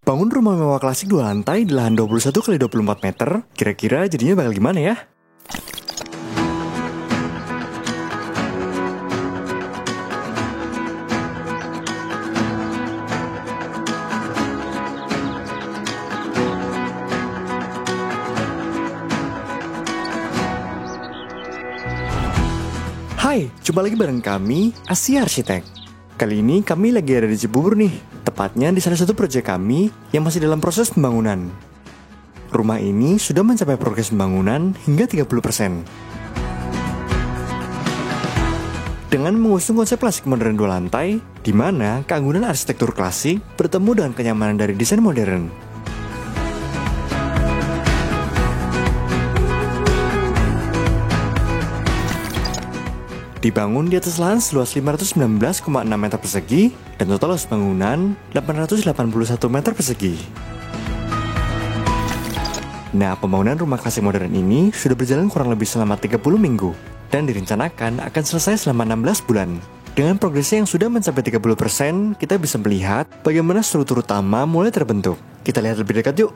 Bangun rumah mewah klasik 2 lantai di lahan 21 kali 24 meter, kira-kira jadinya bakal gimana ya? Hai, jumpa lagi bareng kami, Asia Arsitek. Kali ini kami lagi ada di Cibubur nih, tepatnya di salah satu proyek kami yang masih dalam proses pembangunan. Rumah ini sudah mencapai progres pembangunan hingga 30%. Dengan mengusung konsep klasik modern 2 lantai, di mana keanggunan arsitektur klasik bertemu dengan kenyamanan dari desain modern. Dibangun di atas lahan seluas 519,6 meter persegi dan total luas bangunan 881 meter persegi. Nah, pembangunan rumah klasik modern ini sudah berjalan kurang lebih selama 30 minggu dan direncanakan akan selesai selama 16 bulan. Dengan progresnya yang sudah mencapai 30%, kita bisa melihat bagaimana struktur utama mulai terbentuk. Kita lihat lebih dekat yuk.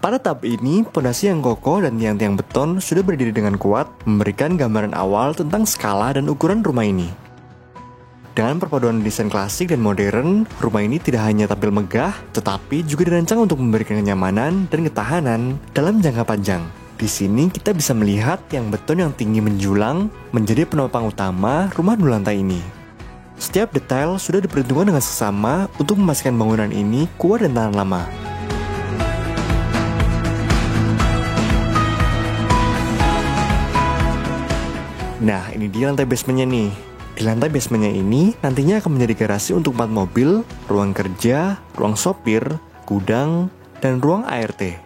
Pada tahap ini, pondasi yang kokoh dan tiang-tiang beton sudah berdiri dengan kuat, memberikan gambaran awal tentang skala dan ukuran rumah ini. Dengan perpaduan desain klasik dan modern, rumah ini tidak hanya tampil megah, tetapi juga dirancang untuk memberikan kenyamanan dan ketahanan dalam jangka panjang. Di sini kita bisa melihat tiang beton yang tinggi menjulang menjadi penopang utama rumah 2 lantai ini. Setiap detail sudah diperhitungkan dengan seksama untuk memastikan bangunan ini kuat dan tahan lama. Nah, ini dia lantai basementnya nih. Di lantai basementnya ini nantinya akan menjadi garasi untuk 4 mobil, ruang kerja, ruang sopir, gudang, dan ruang ART.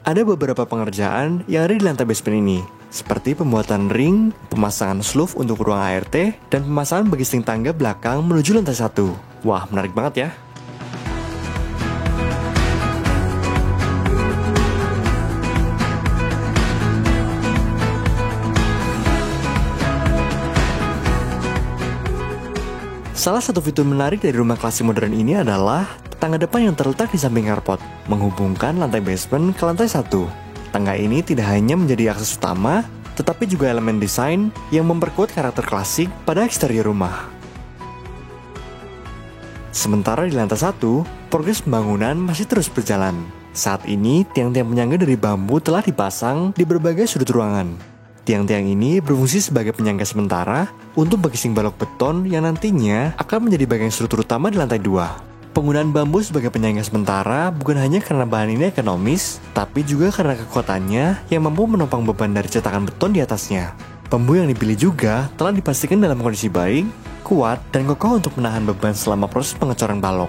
Ada beberapa pengerjaan yang ada di lantai basement ini, seperti pembuatan ring, pemasangan slope untuk ruang ART, dan pemasangan bagising tangga belakang menuju lantai 1. Wah, menarik banget ya. Salah satu fitur menarik dari rumah klasik modern ini adalah tangga depan yang terletak di samping carport, menghubungkan lantai basement ke lantai 1. Tangga ini tidak hanya menjadi akses utama, tetapi juga elemen desain yang memperkuat karakter klasik pada eksterior rumah. Sementara di lantai 1, progres pembangunan masih terus berjalan. Saat ini, tiang-tiang penyangga dari bambu telah dipasang di berbagai sudut ruangan. Tiang-tiang ini berfungsi sebagai penyangga sementara untuk bagising balok beton yang nantinya akan menjadi bagian struktur utama di lantai 2. Penggunaan bambu sebagai penyangga sementara bukan hanya karena bahan ini ekonomis, tapi juga karena kekuatannya yang mampu menopang beban dari cetakan beton di atasnya. Bambu yang dipilih juga telah dipastikan dalam kondisi baik, kuat, dan kokoh untuk menahan beban selama proses pengecoran balok.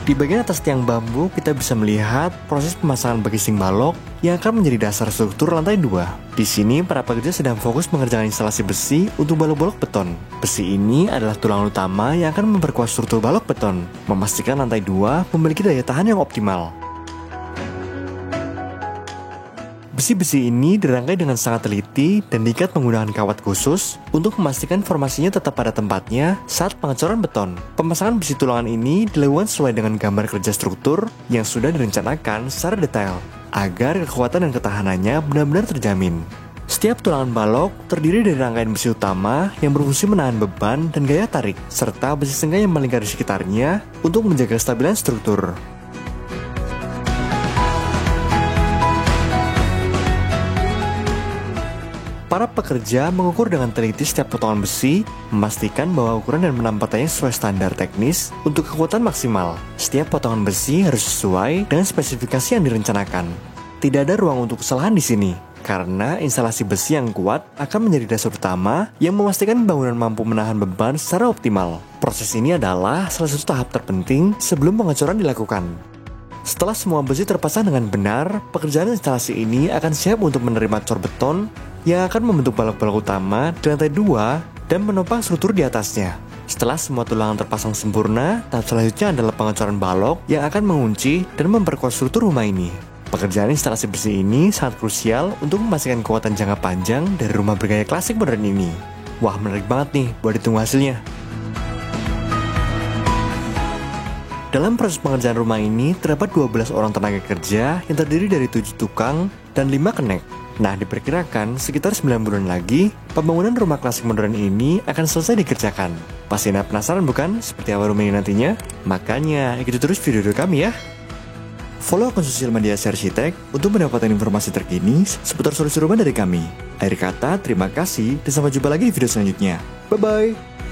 Di bagian atas tiang bambu, kita bisa melihat proses pemasangan bagising balok yang akan menjadi dasar struktur lantai 2. Di sini, para pekerja sedang fokus mengerjakan instalasi besi untuk balok-balok beton. Besi ini adalah tulang utama yang akan memperkuat struktur balok beton, memastikan lantai 2 memiliki daya tahan yang optimal. Besi-besi ini dirangkai dengan sangat teliti dan diikat menggunakan kawat khusus untuk memastikan formasinya tetap pada tempatnya saat pengecoran beton. Pemasangan besi tulangan ini dilakukan sesuai dengan gambar kerja struktur yang sudah direncanakan secara detail, agar kekuatan dan ketahanannya benar-benar terjamin. Setiap tulangan balok terdiri dari rangkaian besi utama yang berfungsi menahan beban dan gaya tarik, serta besi senggai yang melingkari sekitarnya untuk menjaga kestabilan struktur. Para pekerja mengukur dengan teliti setiap potongan besi, memastikan bahwa ukuran dan penampatannya sesuai standar teknis untuk kekuatan maksimal. Setiap potongan besi harus sesuai dengan spesifikasi yang direncanakan. Tidak ada ruang untuk kesalahan di sini, karena instalasi besi yang kuat akan menjadi dasar utama yang memastikan bangunan mampu menahan beban secara optimal. Proses ini adalah salah satu tahap terpenting sebelum pengecoran dilakukan. Setelah semua besi terpasang dengan benar, pekerjaan instalasi ini akan siap untuk menerima cor beton yang akan membentuk balok-balok utama di lantai 2 dan menopang struktur di atasnya. Setelah semua tulangan terpasang sempurna, tahap selanjutnya adalah pengecoran balok yang akan mengunci dan memperkuat struktur rumah ini. Pekerjaan instalasi besi ini sangat krusial untuk memastikan kekuatan jangka panjang dari rumah bergaya klasik modern ini. Wah, menarik banget nih buat ditunggu hasilnya. Dalam proses pengerjaan rumah ini, terdapat 12 orang tenaga kerja yang terdiri dari 7 tukang dan 5 kenek. Nah, diperkirakan sekitar 9 bulan lagi, pembangunan rumah klasik modern ini akan selesai dikerjakan. Pasti Anda penasaran bukan seperti apa rumah ini nantinya? Makanya, ikuti terus video kami ya. Follow akun sosial media Arsitek untuk mendapatkan informasi terkini seputar solusi rumah dari kami. Akhir kata, terima kasih dan sampai jumpa lagi di video selanjutnya. Bye-bye!